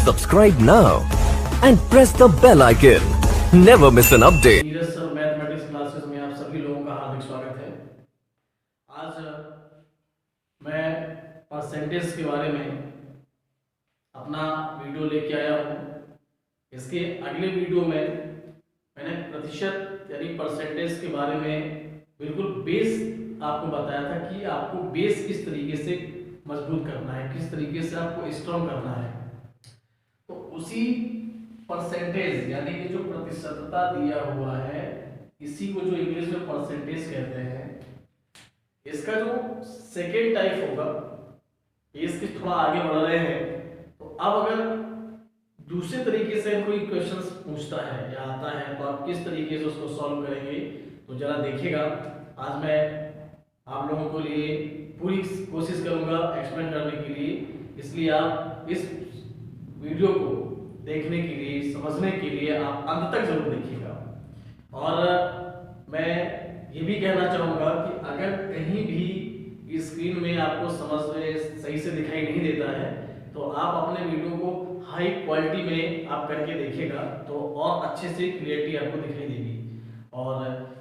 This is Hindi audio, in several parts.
Subscribe now and press the bell icon. Never miss an update. Neeraj sir mathematics classes में आप सभी लोगों का हार्दिक स्वागत है। आज मैं परसेंटेज के बारे में अपना वीडियो लेके आया हूँ। इसके अगले वीडियो में मैंने प्रतिशत यानी परसेंटेज के बारे में बिल्कुल बेस आपको बताया था कि आपको बेस किस तरीके से मजबूत करना है, किस तरीके से आपको स्ट्रॉन्ग करना है। तो उसी परसेंटेज यानी कि जो प्रतिशतता दिया हुआ है, इसी को जो इंग्लिश में परसेंटेज कहते हैं, इसका जो सेकेंड टाइप होगा, इसके थोड़ा आगे बढ़ रहे हैं। तो अब अगर दूसरे तरीके से कोई क्वेश्चंस पूछता है या आता है तो आप किस तरीके से उसको सॉल्व करेंगे, तो जरा देखिएगा। आज मैं आप लोगों के लिए पूरी कोशिश करूंगा एक्सप्लेन करने के लिए, इसलिए आप इस वीडियो को देखने के लिए, समझने के लिए आप अंत तक जरूर देखिएगा। और मैं ये भी कहना चाहूँगा कि अगर कहीं भी स्क्रीन में आपको समझ में सही से दिखाई नहीं देता है तो आप अपने वीडियो को हाई क्वालिटी में आप करके देखिएगा, तो और अच्छे से क्लियरिटी आपको दिखाई देगी। और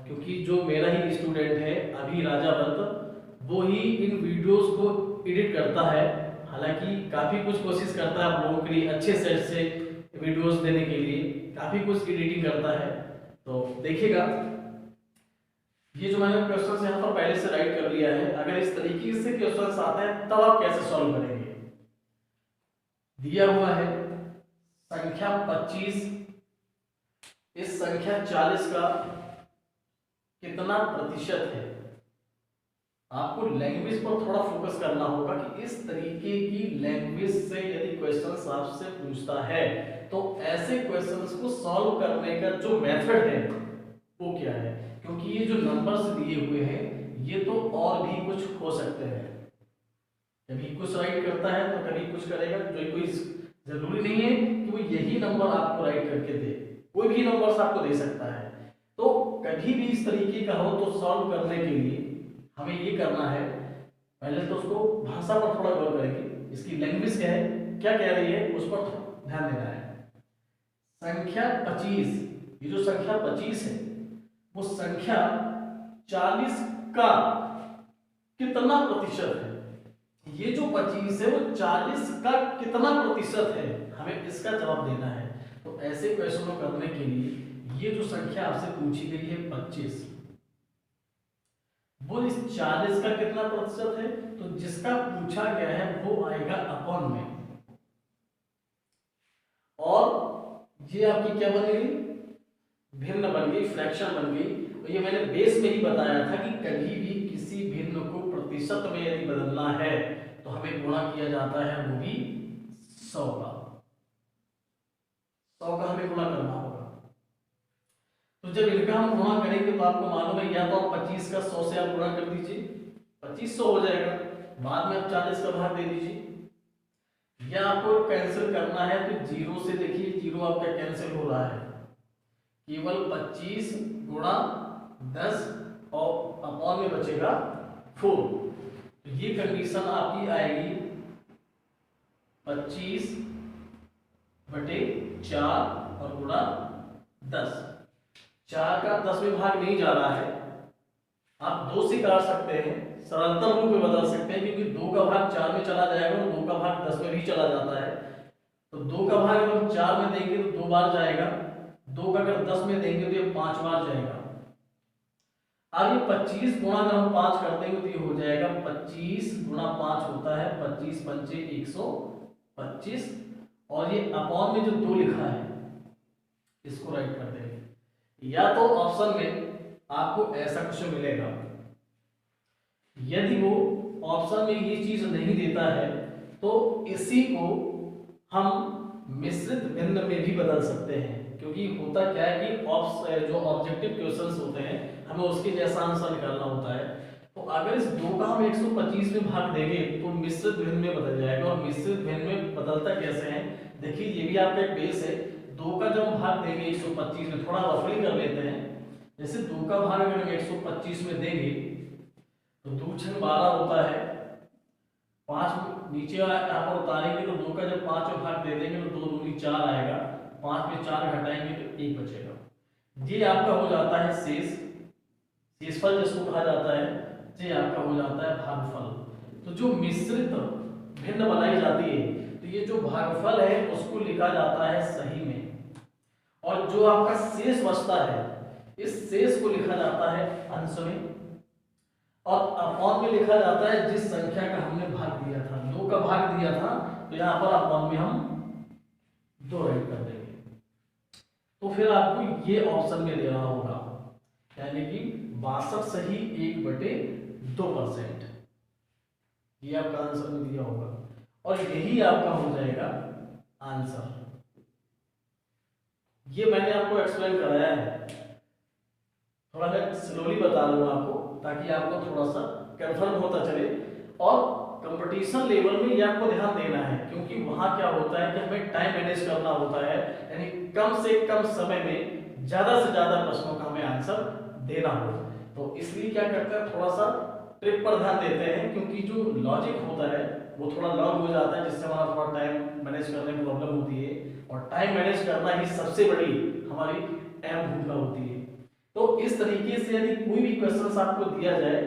क्योंकि जो मेरा ही स्टूडेंट है अभी राजा भरत, वो ही इन वीडियोस को एडिट करता है। हालांकि काफ़ी कुछ कोशिश करता है आप लोगों के लिए अच्छे सेट से वीडियोस देने के लिए, काफ़ी कुछ एडिटिंग करता है। तो देखिएगा, ये जो मैंने क्वेश्चन यहाँ पर पहले से राइट कर लिया है, अगर इस तरीके से क्वेश्चन आते हैं तब आप कैसे सॉल्व करेंगे। दिया हुआ है संख्या 25, इस संख्या 40 का कितना प्रतिशत है। आपको लैंग्वेज पर थोड़ा फोकस करना होगा कि इस तरीके की लैंग्वेज से यदि क्वेश्चंस आपसे पूछता है तो ऐसे क्वेश्चंस को सॉल्व करने का जो मेथड है वो क्या है। क्योंकि ये जो नंबर्स दिए हुए हैं ये तो और भी कुछ हो सकते हैं, कभी कुछ राइट करता है तो कभी कुछ करेगा। जो कोई जरूरी नहीं है कि वो यही नंबर आपको राइट करके दे, कोई भी नंबर्स आपको दे सकता है। तो कभी भी इस तरीके का हो तो सॉल्व करने के लिए हमें ये करना है, पहले तो उसको भाषा पर थोड़ा गौर करेंगे, इसकी लैंग्वेज क्या है, क्या कह रही है, उस पर ध्यान देना है। संख्या 25, ये जो संख्या 25 है वो संख्या 40 का कितना प्रतिशत है। ये जो 25 है वो 40 का कितना प्रतिशत है, हमें इसका जवाब देना है। तो ऐसे क्वेश्चनों करने के लिए ये जो संख्या आपसे पूछी गई है 25, वो इस 40 का कितना प्रतिशत है, तो जिसका पूछा गया है वो आएगा अपॉन में। और ये आपकी क्या बन गई, भिन्न बन गई, फ्रैक्शन बन गई। तो ये मैंने बेस में ही बताया था कि कभी भी किसी भिन्न को प्रतिशत में यदि बदलना है तो हमें गुणा किया जाता है, वो भी 100 का हमें गुणा करना होगा। तो जब इनका हम गुणा करेंगे तो आपको मालूम है, या तो आप 25 का 100 से आप गुणा कर दीजिए, 2500 हो जाएगा, बाद में आप 40 का भाग दे दीजिए। या आपको कैंसिल करना है तो जीरो से देखिए, जीरो आपका कैंसिल हो रहा है, केवल 25 गुणा 10 और अपॉन में बचेगा 4। तो ये कंडीशन आपकी आएगी 25 बटे 4 और गुणा 10। 4 का 10 में भाग नहीं जा रहा है, आप 2 से काट सकते हैं, सरलतम रूप में बदल सकते हैं, क्योंकि 2 का भाग 4 में चला जाएगा और 2 का भाग 10 में भी चला जाता है। तो 2 का भाग अगर 4 में देंगे तो 2 बार जाएगा, 2 का अगर 10 में देंगे तो ये 5 बार जाएगा। अब ये 25 गुणा अगर हम 5 करते हैं तो ये हो जाएगा 25 गुणा 5 होता है 25 पंचे 125, और ये अपॉन में जो 2 लिखा है इसको राइट कर देंगे। या तो ऑप्शन में आपको ऐसा क्वेश्चन मिलेगा, यदि वो ऑप्शन में ये चीज नहीं देता है तो इसी को हम मिश्रित भिन्न में भी बदल सकते हैं। क्योंकि होता क्या है कि जो ऑब्जेक्टिव क्वेश्चंस होते हैं हमें उसके जैसा आंसर निकालना होता है। तो अगर इस 2 का हम 125 में भाग देंगे तो मिश्रित भिन्न में बदल जाएगा। और मिश्रित भिन्न में बदलता कैसे है, देखिए ये भी आपका एक बेस है। 2 का जब हम भाग देंगे 125 में, थोड़ा रफली कर लेते हैं, जैसे 2 का भाग अगर हम 125 में देंगे तो 2 छंग 12 होता है, 5 नीचे यहाँ पर उतारेंगे तो 2 का जब 5 में भाग दे देंगे तो 2 दूनी भी 4 आएगा, 5 में 4 घटाएंगे तो 1 बचेगा। ये आपका हो जाता है शेष, शेषफल जिसको कहा जाता है, ये आपका हो जाता है भागफल। तो जो मिश्रित भिन्न बनाई जाती है तो ये जो भागफल है उसको लिखा जाता है सही में, और जो आपका शेष बचता है इस शेष को लिखा जाता है अंश में, और अपॉन में लिखा जाता है जिस संख्या का हमने भाग दिया था। 2 का भाग दिया था तो यहाँ पर अपॉन में हम 2 राइट कर देंगे। तो फिर आपको ये ऑप्शन में देना होगा, यानी कि 62 सही 1/2%, ये आपका आंसर में दिया होगा, और यही आपका हो जाएगा आंसर। ये मैंने आपको एक्सप्लेन कराया है, थोड़ा मैं स्लोली बता दूंगा आपको ताकि आपको थोड़ा सा कंफर्म होता चले। और कंपटीशन लेवल में ये आपको ध्यान देना है, क्योंकि वहां क्या होता है कि हमें टाइम मैनेज करना होता है, यानी कम से कम समय में ज्यादा से ज्यादा प्रश्नों का हमें आंसर देना हो। तो इसलिए क्या करते हैं, थोड़ा सा ट्रिक पर ध्यान देते हैं, क्योंकि जो लॉजिक होता है वो थोड़ा लॉन्ग हो जाता है, जिससे हमारा थोड़ा टाइम मैनेज करने में प्रॉब्लम होती है, और टाइम मैनेज करना ही सबसे बड़ी हमारी अहम भूमिका होती है। तो इस तरीके से यदि कोई भी क्वेश्चन आपको दिया जाए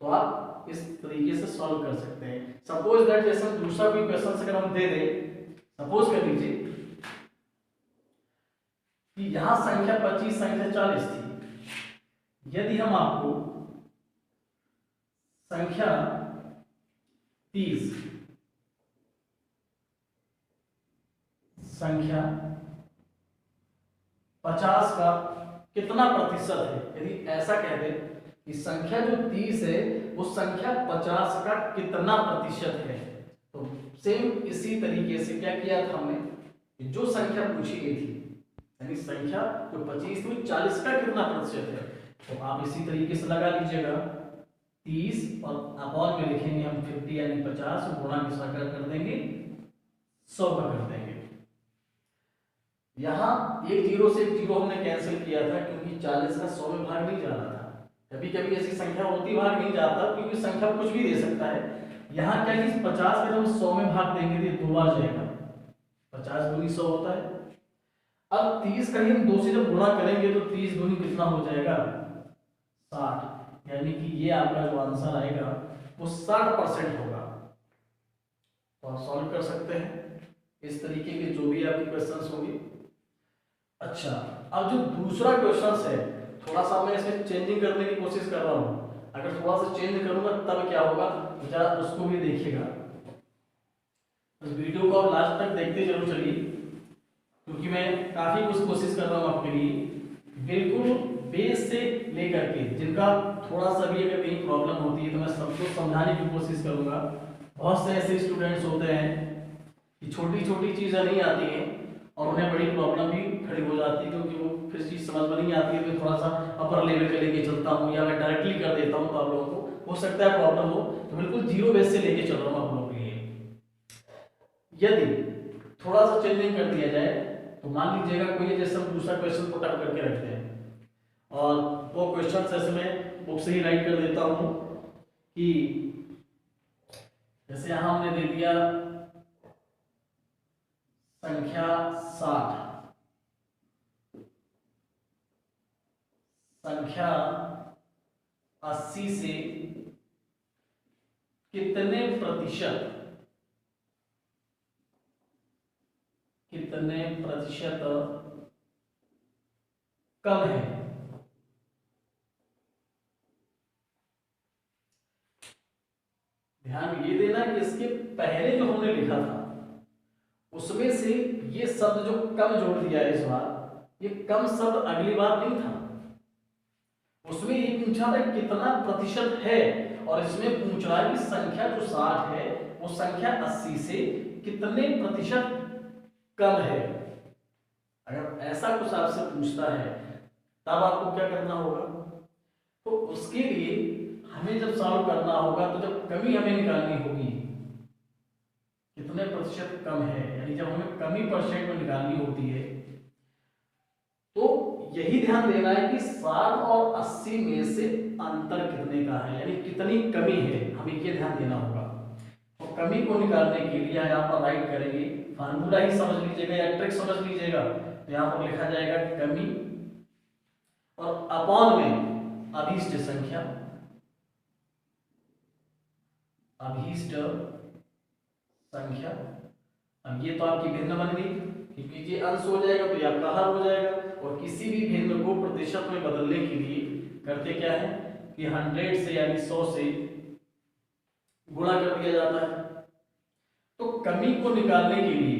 तो आप इस तरीके से सॉल्व कर सकते हैं। सपोज दैट जैसे दूसरा कोई क्वेश्चन अगर हम दे दें, सपोज कर लीजिए कि यहां संख्या 25 संख्या 40 थी, यदि हम आपको संख्या 30 संख्या 50 का कितना प्रतिशत है, यदि ऐसा कह दे कि संख्या जो 30 है वो संख्या 50 का कितना प्रतिशत है, तो सेम इसी तरीके से क्या किया था हमने, जो संख्या पूछी गई थी यानी संख्या जो 25 में 40 का कितना प्रतिशत है, तो आप इसी तरीके से लगा लीजिएगा 30 और अपॉन में लिखेंगे हम 50 यानी 50, गुणा किसका कर देंगे 100 का कर देंगे। यहाँ एक जीरो से एक जीरो हमने कैंसिल किया था, क्योंकि 40 का 100 में भाग नहीं जाना था। कभी कभी ऐसी संख्या होती भाग नहीं जाता, क्योंकि संख्या कुछ भी दे सकता है। यहाँ क्या कि 50 का जब 100 में भाग देंगे तो 2 आ जाएगा, 50 दूनी 100 होता है। अब 30 का ही हम 2 से जब गुणा करेंगे तो 30 दूनी कितना हो जाएगा 60, यानी कि ये आपका जो आंसर आएगा वो 60% होगा। तो आप सॉल्व कर सकते हैं इस तरीके के जो भी आपके क्वेश्चंस होंगे। अच्छा, अब जो दूसरा क्वेश्चन है थोड़ा सा मैं इसमें चेंजिंग करने की कोशिश कर रहा हूँ, अगर थोड़ा सा चेंज करूंगा तब क्या होगा जरा उसको भी देखिएगा। इस वीडियो को आप लास्ट तक देखते जरूर चलिए, क्योंकि मैं काफी कुछ कोशिश कर रहा हूँ आपके लिए, बिल्कुल बेस से लेकर के जिनका थोड़ा सा भी अगर कहीं प्रॉब्लम होती है तो मैं सबको समझाने की कोशिश करूंगा। बहुत से ऐसे स्टूडेंट्स होते हैं कि छोटी छोटी चीजें नहीं आती हैं और उन्हें बड़ी प्रॉब्लम भी खड़ी हो जाती है, क्योंकि वो फिर चीज समझ में नहीं आती है, मैं थोड़ा सा अपर लेवल पे लेके चलता हूँ या मैं डायरेक्टली कर देता हूँ, तो आप लोगों को हो सकता है प्रॉब्लम हो। तो बिल्कुल जीरो बेस से लेके चल रहा हूँ आप लोगों के लिए। यदि थोड़ा सा चेंजिंग कर दिया जाए तो मान लीजिएगा कोई जैसे हम दूसरा क्वेश्चन पुट अप करके रखते हैं, और वो क्वेश्चन ऐसे मैं बुक से ही राइट कर देता हूँ कि जैसे यहां हमने दे दिया संख्या 60, संख्या 80 से कितने प्रतिशत कम है। ध्यान ये देना कि इसके पहले जो हमने लिखा था उसमें से ये शब्द जो कम जोड़ दिया है इस बार, ये कम शब्द अगली बार नहीं था। उसमें ये पूछा था कितना प्रतिशत है, और इसमें पूछ रहा है कि संख्या जो 60 है वो संख्या 80 से कितने प्रतिशत कम है। अगर ऐसा कुछ आपसे पूछता है तब आपको क्या करना होगा, तो उसके लिए हमें जब सॉल्व करना होगा तो जब कमी हमें निकालनी होगी कितने प्रतिशत कम है, यानी जब हमें कमी परसेंट में निकालनी होती है तो यही ध्यान देना है कि 60 और 80 में से अंतर कितने का है, यानी कितनी कमी है, हमें ये ध्यान देना होगा। तो कमी को निकालने के लिए यहाँ पर राइट करेंगे फार्मूला ही समझ लीजिएगा या ट्रिक समझ लीजिएगा। तो यहाँ पर लिखा जाएगा कमी और अपॉन में अभीष्ट संख्या, अभीष्ट संख्या। अब ये तो आपकी भिन्न बन गई, क्योंकि ये अंश हो जाएगा तो ये आपका हर हो जाएगा। और किसी भी भिन्न को प्रतिशत में बदलने के लिए करते क्या है कि 100 से यानी 100 से गुणा कर दिया जाता है। तो कमी को निकालने के लिए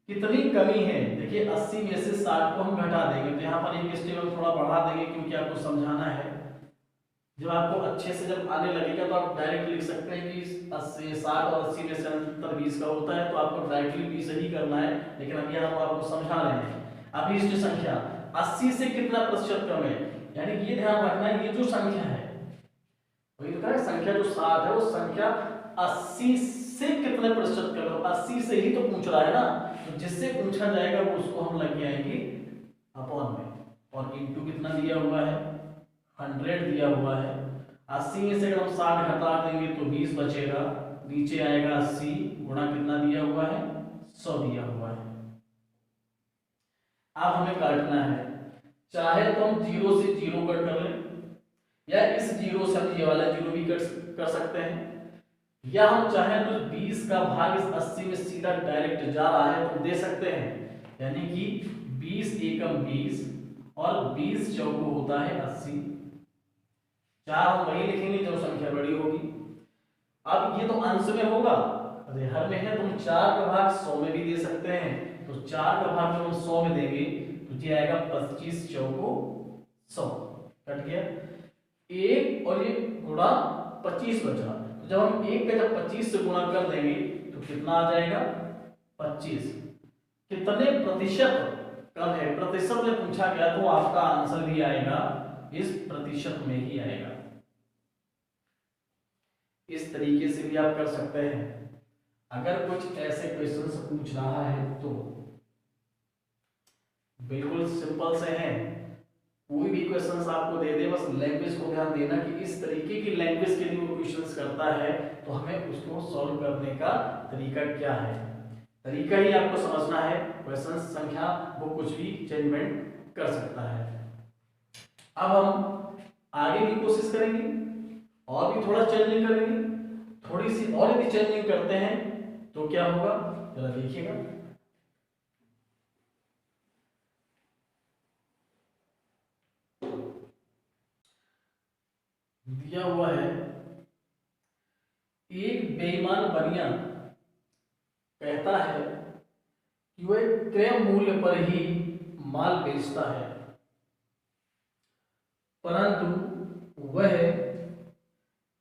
कितनी कमी है, देखिए 80 में से 60 को हम घटा देंगे। तो यहाँ पर एक स्टेप हम थोड़ा बढ़ा देंगे क्योंकि आपको समझाना है। जब आपको अच्छे से जब आने लगेगा तो आप डायरेक्ट लिख सकते हैं कि 80 60 और 80 में से अंतर 20 का होता है, तो आपको डायरेक्टली 20 ही करना है। लेकिन अब यहाँ पर आपको समझा रहे हैं अभीष्ट संख्या 80 से कितना प्रतिशत कम है, यानी ये ध्यान रखना है ये जो संख्या है वही तो है, संख्या जो 60 है वो संख्या 80 से कितने प्रतिशत कम है। 80 से ही तो पूछ रहा है ना, तो जिससे पूछा जाएगा वो उसको हम लग आएंगे अपॉन में। और इनटू कितना दिया हुआ है 100 दिया हुआ है। 80 में से अगर हम 60 घटा देंगे तो 20 बचेगा, नीचे आएगा 80 गुणा कितना दिया हुआ है 100 दिया हुआ है। अब हमें काटना है, चाहे तो हम 0 से 0 कट कर लें या इस 0 से हम ये वाला 0 भी कर सकते हैं, या हम चाहें तो 20 का भाग इस 80 में सीधा डायरेक्ट जा रहा है तो दे सकते हैं। यानी कि 20 एकम 20 और 20 चौको होता है 80। 4 हम वही लिखेंगे जो संख्या बड़ी होगी। अब ये तो अंश में होगा, अरे हर में है तो हम 4 का भाग 100 में भी दे सकते हैं। तो 4 का भाग जब हम 100 में देंगे तो ये आएगा 25 चौको 100, कट गया 1 और ये गुणा 25 बचा। तो जब हम 1 का जब 25 से गुणा कर देंगे तो कितना आ जाएगा 25। कितने प्रतिशत कम है, प्रतिशत में पूछा गया तो आपका आंसर भी आएगा इस प्रतिशत में ही आएगा। इस तरीके से भी आप कर सकते हैं। अगर कुछ ऐसे क्वेश्चंस पूछ रहा है तो बिल्कुल सिंपल से हैं। कोई भी क्वेश्चंस आपको दे दे, बस लैंग्वेज को ध्यान देना कि इस तरीके की लैंग्वेज के लिए वो क्वेश्चंस करता है तो हमें उसको सॉल्व करने का तरीका क्या है, तरीका ही आपको समझना है। क्वेश्चन संख्या वो कुछ भी चेंजमेंट कर सकता है। अब हम आगे भी कोशिश करेंगे और भी थोड़ा चेंजिंग करेंगे, थोड़ी सी और यदि चेंजिंग करते हैं तो क्या होगा जरा देखिएगा। दिया हुआ है एक बेईमान बनिया कहता है कि वह क्रय मूल्य पर ही माल बेचता है, परंतु वह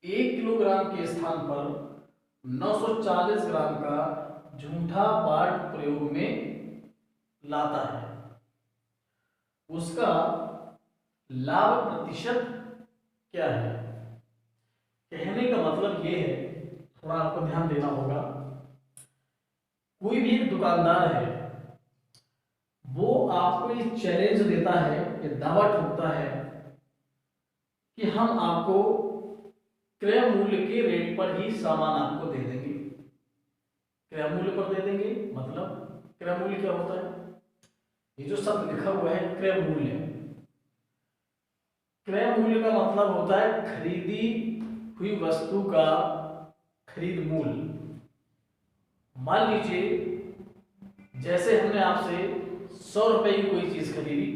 1 किलोग्राम के स्थान पर 940 ग्राम का झूठा बाट प्रयोग में लाता है। उसका लाभ प्रतिशत क्या है? कहने का मतलब ये है, थोड़ा आपको ध्यान देना होगा। कोई भी एक दुकानदार है, वो आपको ये चैलेंज देता है, ये दावा ठोकता है कि हम आपको क्रय मूल्य के रेट पर ही सामान आपको दे देंगे। क्रय मूल्य पर दे देंगे मतलब क्रय मूल्य क्या होता है? ये जो शब्द लिखा हुआ है क्रय मूल्य, क्रय मूल्य का मतलब होता है खरीदी हुई वस्तु का खरीद मूल्य। मान लीजिए जैसे हमने आपसे 100 रुपए की कोई चीज खरीदी,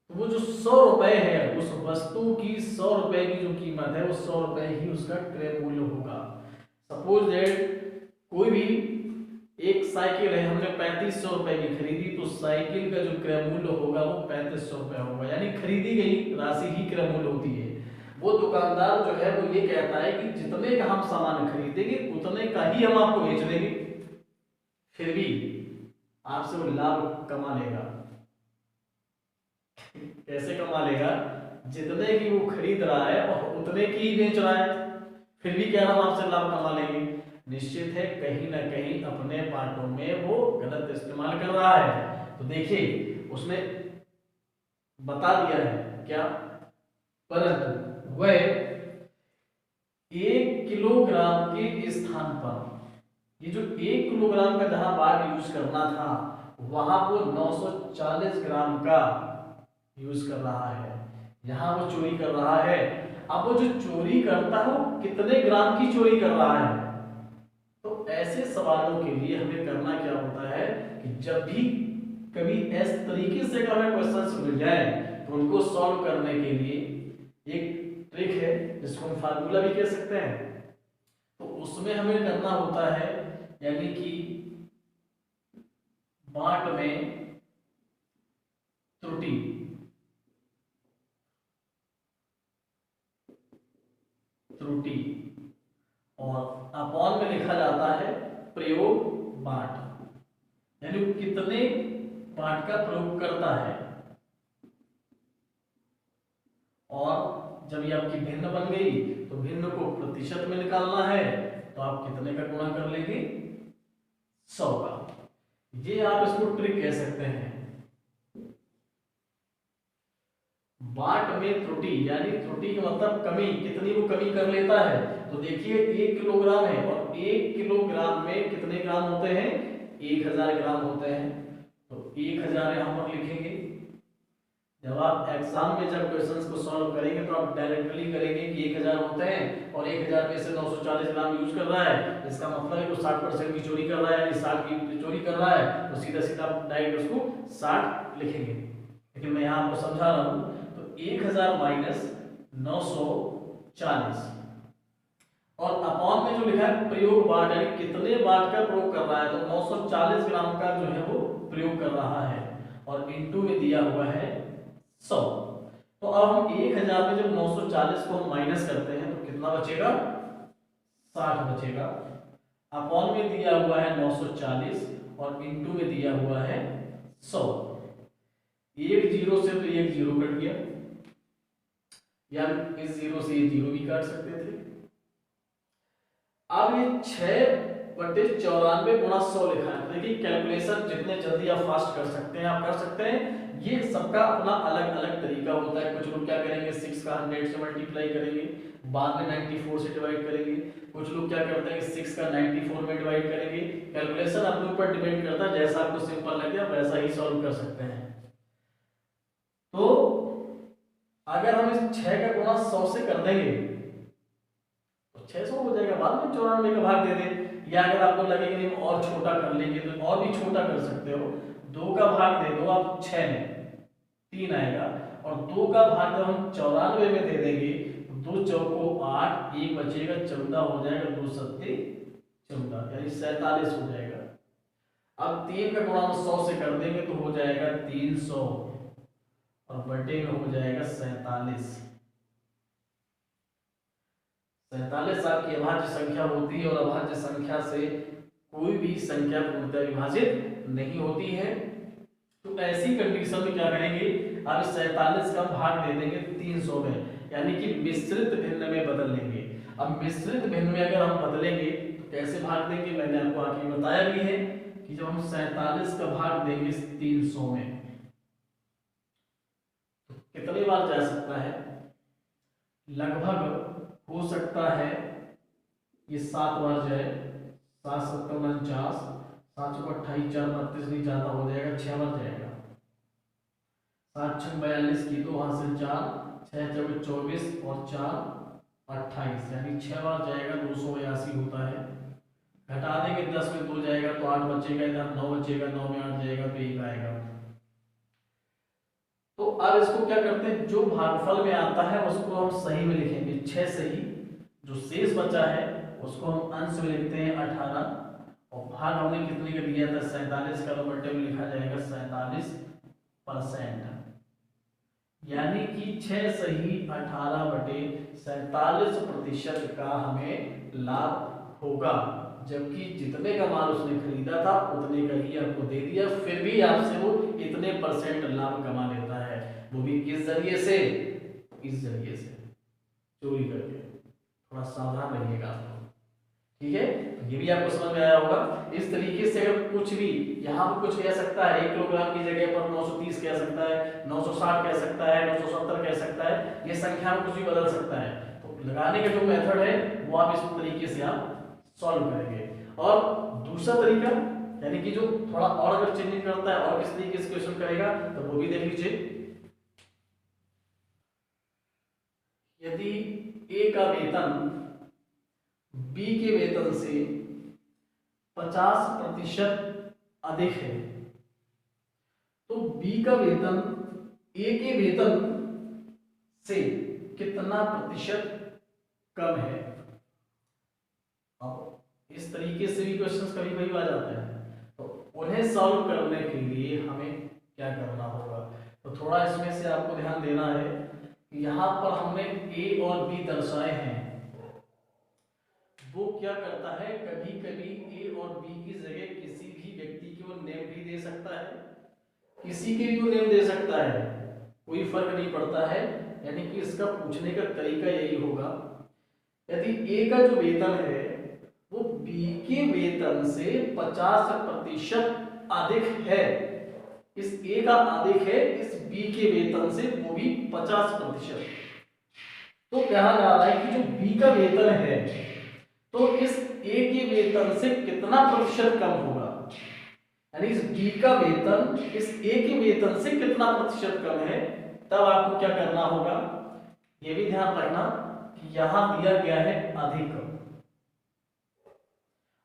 तो वो जो 100 रुपए है उस वस्तु की 100 रुपए की जो कीमत है वो 100 रुपए ही उसका क्रय मूल्य होगा। सपोज दैट कोई भी एक साइकिल है, हमने 3500 रुपए की खरीदी, तो साइकिल का जो क्रय मूल्य होगा वो 3500 रुपए होगा, यानी खरीदी गई राशि ही क्रय मूल्य होती है। वो दुकानदार जो है वो ये कहता है कि जितने का हम सामान खरीदेंगे उतने का ही हम आपको बेच देंगे, फिर भी आपसे वो लाभ कमा लेगा। कैसे कमा लेगा? जितने की वो खरीद रहा है और उतने की ही बेच रहा है, फिर भी क्या हम आपसे लाभ कमा लेंगे। निश्चित है कहीं ना कहीं अपने बातों में वो गलत इस्तेमाल कर रहा है। तो देखिए उसने बता दिया है क्या, परंतु वह 1 किलोग्राम के स्थान पर, ये जो 1 किलोग्राम का जहां बाट यूज करना था वहां वो 940 ग्राम का यूज कर रहा है, यहां वो चोरी कर रहा है। अब वो जो चोरी करता है वो कितने ग्राम की चोरी कर रहा है? तो ऐसे सवालों के लिए हमें करना क्या होता है कि जब भी कभी इस तरीके से अगर हमें क्वेश्चंस मिल जाए तो उनको सॉल्व करने के लिए एक ट्रिक है जिसको हम फार्मूला भी कह सकते हैं। तो उसमें हमें करना होता है यानी कि बाट में त्रुटि, त्रुटि और अपॉन में लिखा जाता है प्रयोग बाट, यानी कितने बाट का प्रयोग करता है। और जब ये आपकी भिन्न बन गई तो भिन्न को प्रतिशत में निकालना है, तो आप कितने का गुणा कर लेंगे? 100 का। ये आप इसको ट्रिक कह सकते हैं। बाट में त्रुटि यानी त्रुटि का मतलब कमी, कितनी वो कमी कर लेता है। तो देखिए 1 किलोग्राम है और 1 किलोग्राम में कितने ग्राम होते हैं? 1000 ग्राम होते हैं। तो 1000 यहां पर लिखेंगे। जब आप एग्जाम में जब क्वेश्चंस को सॉल्व करेंगे तो आप डायरेक्टली करेंगे कि 1000 होते हैं और 1000 में से 940 ग्राम यूज कर रहा है, इसका मतलब है वो 60% की चोरी कर रहा है, यानी 60 की चोरी कर रहा है। तो सीधा सीधा आप डायरेक्ट उसको 60 लिखेंगे। लेकिन मैं यहाँ आपको समझा रहा हूँ। तो 1000 माइनस 940 और अपॉन में जो लिखा है प्रयोग बाट, यानी कितने बाट का प्रयोग कर रहा है, तो 940 ग्राम का जो है वो प्रयोग कर रहा है और इनटू में दिया हुआ है 100। तो अब हम 1000 में जब 940 को हम माइनस करते हैं तो कितना बचेगा? 60 बचेगा। अपॉन में दिया हुआ है 940 और इनटू में दिया हुआ है 100। एक जीरो से तो एक जीरो कट गया, या इस जीरो से ये जीरो भी काट सकते थे। अब ये 6/94 गुणा 100 लिखा है। देखिए कैलकुलेशन जितने जल्दी आप फास्ट कर सकते हैं आप कर सकते हैं। ये सबका अपना अलग अलग तरीका होता है। कुछ लोग क्या करेंगे 6 का 100 से मल्टीप्लाई करेंगे, बाद में 94 से डिवाइड करेंगे। कुछ लोग क्या करते हैं कि 6 का 94 में डिवाइड करेंगे। कैलकुलेशन अपने ऊपर डिपेंड करता है, जैसा आपको सिंपल लगे आप वैसा ही सॉल्व कर सकते हैं। तो अगर हम इस 6 का गुणा 100 से कर देंगे तो 600 हो जाएगा, बाद में 94 का भाग दे दें। या अगर आपको लगे कि नहीं और छोटा कर लेंगे तो और भी छोटा कर सकते हो। 2 का भाग दे दो आप 6 में, 3 आएगा और 2 का भाग जब हम 94 में दे देंगे तो 2 चौको 8, 1 बचेगा 14 हो जाएगा, 2 सत्ते 14 यानी 47 हो जाएगा। अब 3 का गुणा 100 से कर देंगे तो हो जाएगा 300 और बटे में हो जाएगा 47। 47 आपकी अभाज्य संख्या होती है और अभाज्य संख्या से कोई भी संख्या पूर्णतः विभाजित नहीं होती है। तो ऐसी कंडीशन में क्या करेंगे, अब 47 का भाग दे देंगे 300 में, यानी कि मिश्रित भिन्न में बदल लेंगे। अब मिश्रित भिन्न में अगर हम बदलेंगे तो कैसे भाग देंगे, मैंने आपको आगे बताया भी है कि जब हम 47 का भाग देंगे 300 में तो कितने बार जा सकता है? लगभग हो सकता है ये 7 बार जाए। 7 7 49, 7 चौको 28, 4 32 नहीं जाता, हो जाएगा 6 बार जाएगा। 7 6 42 की 2 हासिल 4, 6 चौको 24 और 4 28 यानी 6 बार जाएगा, 282 होता है। घटा देंगे 10 में 2 जाएगा तो 8 बचेगा, इधर 9 बचेगा, 9 में 8 जाएगा तो 1 आएगा। तो अब इसको क्या करते हैं, जो भागफल में आता है उसको हम सही में लिखेंगे 6 सही, जो शेष बचा है उसको हम अंश में लिखते हैं 18 और भाग हमने कितने का दिया था 47 का, तो बटे में लिखा जाएगा 47%, यानी कि 6 सही 18 बटे 47% का हमें लाभ होगा। जबकि जितने का माल उसने खरीदा था उतने का ही आपको दे दिया, फिर भी आपसे वो इतने % लाभ कमा लेता है, वो भी किस जरिए से, इस जरिए से चोरी करके। थोड़ा सावधान रहिएगा आप लोग, ठीक है। तो ये भी आपको समझ में आया होगा। इस तरीके से अगर कुछ भी यहाँ पर कुछ कह सकता है, 1 किलोग्राम की जगह पर 930 कह सकता है, 960 कह सकता है, 970 कह सकता है, ये संख्या में कुछ भी बदल सकता है। तो लगाने का जो मेथड है वो आप इस तरीके से आप सॉल्व करेंगे। और दूसरा तरीका यानी कि जो थोड़ा और अगर चेंजिंग करता है और किस तरीके से क्वेश्चन करेगा तो वो भी देख लीजिए। यदि ए का वेतन बी के वेतन से 50% अधिक है तो बी का वेतन ए के वेतन से कितना प्रतिशत कम है। अब इस तरीके से भी क्वेश्चंस कभी कभी आ जाते हैं, तो उन्हें सॉल्व करने के लिए हमें क्या करना होगा। तो थोड़ा इसमें से आपको ध्यान देना है कि यहाँ पर हमने ए और बी दर्शाए हैं, वो क्या करता है कभी कभी ए और बी की जगह किसी भी व्यक्ति को नेम भी दे सकता है, किसी के भी वो नेम दे सकता है, कोई फर्क नहीं पड़ता है। यानी कि इसका पूछने का तरीका यही होगा, यदि ए का जो वेतन है वो बी के वेतन से 50% अधिक है, इस ए का अधिक है इस बी के वेतन से वो भी 50%, तो कहा जा रहा है कि जो बी का वेतन है तो इस ए के वेतन से कितना प्रतिशत कम होगा, यानी इस बी का वेतन इस ए के वेतन से कितना प्रतिशत कम है। तब आपको क्या करना होगा, ये भी ध्यान रखना कि यहां दिया गया है अधिक,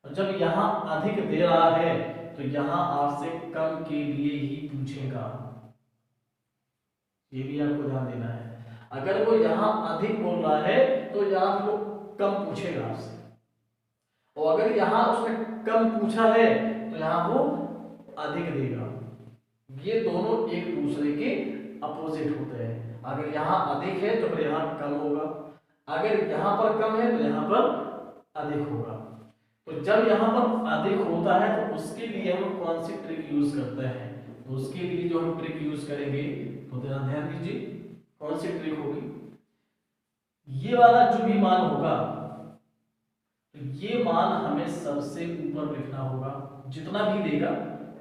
और जब यहां अधिक दे रहा है तो यहां आपसे कम के लिए ही पूछेगा, ये भी आपको ध्यान देना है। अगर वो यहां अधिक बोल रहा है तो यहां वो कम पूछेगा आपसे, और अगर यहां उसने कम पूछा है तो यहां वो अधिक देगा। ये दोनों एक दूसरे के अपोजिट होते हैं, अगर यहाँ अधिक है तो फिर यहाँ कम होगा, अगर यहाँ पर कम है तो यहाँ पर अधिक होगा। तो जब यहाँ पर अधिक होता है तो उसके लिए हम कौन सी ट्रिक यूज करते हैं, तो उसके लिए जो हम ट्रिक यूज करेंगे तो ध्यान दीजिए कौन सी ट्रिक होगी। ये वाला जो भी मान होगा तो ये मान हमें सबसे ऊपर लिखना होगा, जितना भी देगा।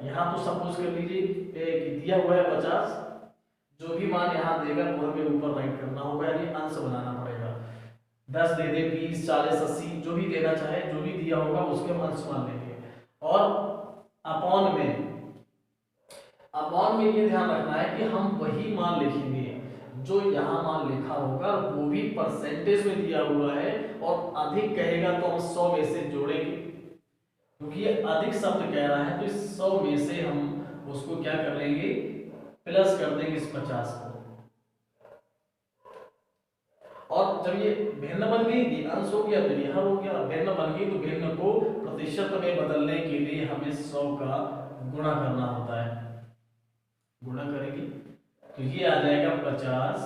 यहाँ तो सपोज कर लीजिए दिया हुआ है 50, जो भी मान यहाँ देगा वो हमें ऊपर राइट करना होगा, यानी अंश बनाना पड़ेगा। 10 दे दे, 20, 40, 80 जो भी देना चाहे, जो भी दिया होगा उसके हम अंश मान लेंगे। और अपॉन में ये ध्यान रखना है कि हम वही मान लिखेंगे जो यहाँ मान लिखा होगा, वो भी परसेंटेज में दिया हुआ है, और अधिक कहेगा तो हम 100 में से जोड़ेंगे, क्योंकि ये अधिक शब्द कह रहा है तो इस 100 में से हम उसको क्या कर लेंगे, प्लस कर देंगे इस 50 को। और जब ये भिन्न बन गई, ये अंश हो गया तो यह हो गया, भिन्न बन गई तो भिन्न को प्रतिशत में बदलने के लिए हमें 100 का गुणा करना होता है। गुणा करेंगे तो ये आ जाएगा 50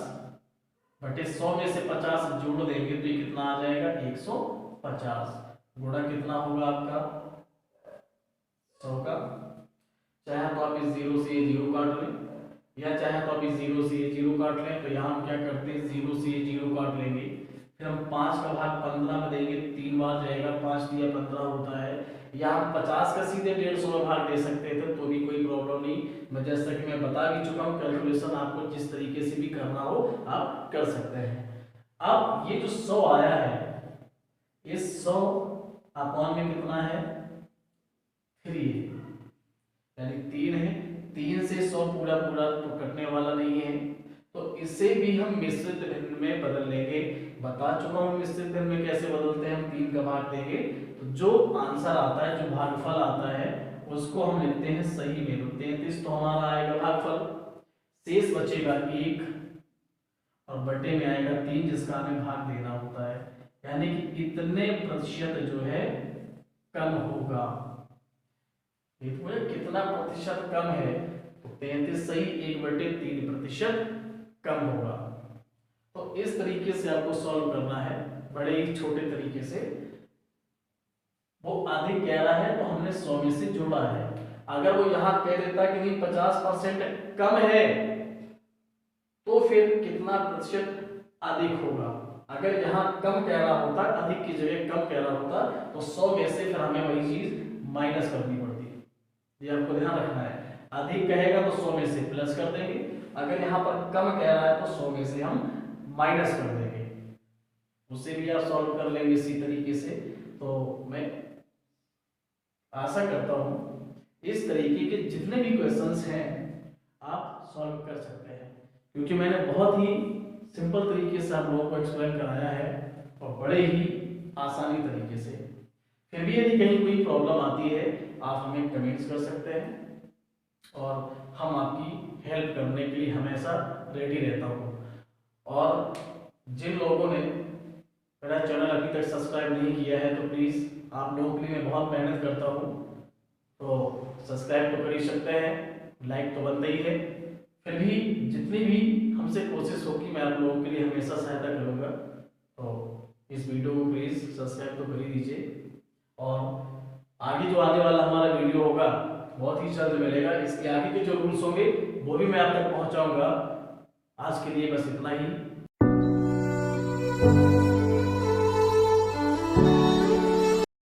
बटे 100 में से 50 जोड़ देंगे तो ये कितना आ जाएगा 150। गुणा कितना होगा आपका 100 का, चाहे तो आप इस 0 से ये 0 काट लें, या चाहे तो आप इस 0 से ये 0 काट लें। तो यहाँ हम क्या करते हैं 0 से ये 0 काट लेंगे, फिर हम 5 का भाग 15 में देंगे, 3 बार जाएगा, 5 दिया 15 होता है। या हम 50 का सीधे 150 में भाग दे सकते थे तो भी कोई प्रॉब्लम नहीं, मैं जैसा कि मैं बता भी चुका हूँ, कैलकुलेशन आपको जिस तरीके से भी करना हो आप कर सकते हैं। अब ये जो 100 आया है, इस 100 अपॉन में कितना है 3, यानी 3 है, 3 से 100 पूरा तो कटने वाला नहीं है, तो इसे भी हम मिश्रित भिन्न में बदल लेंगे। बता चुका हूं मिश्रित भिन्न में कैसे बदलते हैं, हम 3 का भाग देंगे तो जो आंसर आता है, जो भागफल आता है उसको हम लिखते हैं सही में। 33 तो हमारा आएगा भागफल, शेष बचेगा 1 और बटे में आएगा 3 जिसका हमें भाग देना होता है, यानी कि इतने प्रतिशत जो है कम होगा। कितना प्रतिशत कम है तो 33 सही 1/3% कम होगा। तो इस तरीके से आपको सॉल्व करना है, बड़े ही छोटे तरीके से। वो अधिक कह रहा है तो हमने 100 में से जोड़ा है। अगर वो यहाँ कह देता कि नहीं 50% कम है तो फिर कितना प्रतिशत अधिक होगा। अगर यहाँ कम कह रहा होता, अधिक की जगह कम कह रहा होता तो 100 में से फिर हमें वही चीज माइनस करनी पड़ती। ये आपको ध्यान रखना है, अधिक कहेगा तो 100 में से प्लस कर देंगे, अगर यहाँ पर कम कह रहा है तो 100 में से हम माइनस कर देंगे। उससे भी आप सॉल्व कर लेंगे इसी तरीके से। तो मैं आशा करता हूँ इस तरीके के जितने भी क्वेश्चंस हैं आप सॉल्व कर सकते हैं, क्योंकि मैंने बहुत ही सिंपल तरीके से आप लोगों को एक्सप्लेन कराया है और बड़े ही आसानी तरीके से। फिर भी यदि कहीं कोई प्रॉब्लम आती है आप हमें कमेंट्स कर सकते हैं और हम आपकी हेल्प करने के लिए हमेशा रेडी रहता हूँ। और जिन लोगों ने मेरा चैनल अभी तक सब्सक्राइब नहीं किया है तो प्लीज़ आप लोगों के लिए मैं बहुत मेहनत करता हूँ, तो सब्सक्राइब तो कर ही सकते हैं, लाइक तो बनता ही है। फिर भी जितनी भी हमसे कोशिश होगी मैं आप लोगों के लिए हमेशा सहायता करूँगा, तो इस वीडियो को प्लीज़ सब्सक्राइब तो कर ही दीजिए। और आगे जो आने वाला हमारा वीडियो होगा बहुत ही जल्द मिलेगा, इसके आगे के जो रूल्स होंगे वो भी मैं आप तक पहुँचाऊँगा। आज के लिए बस इतना ही।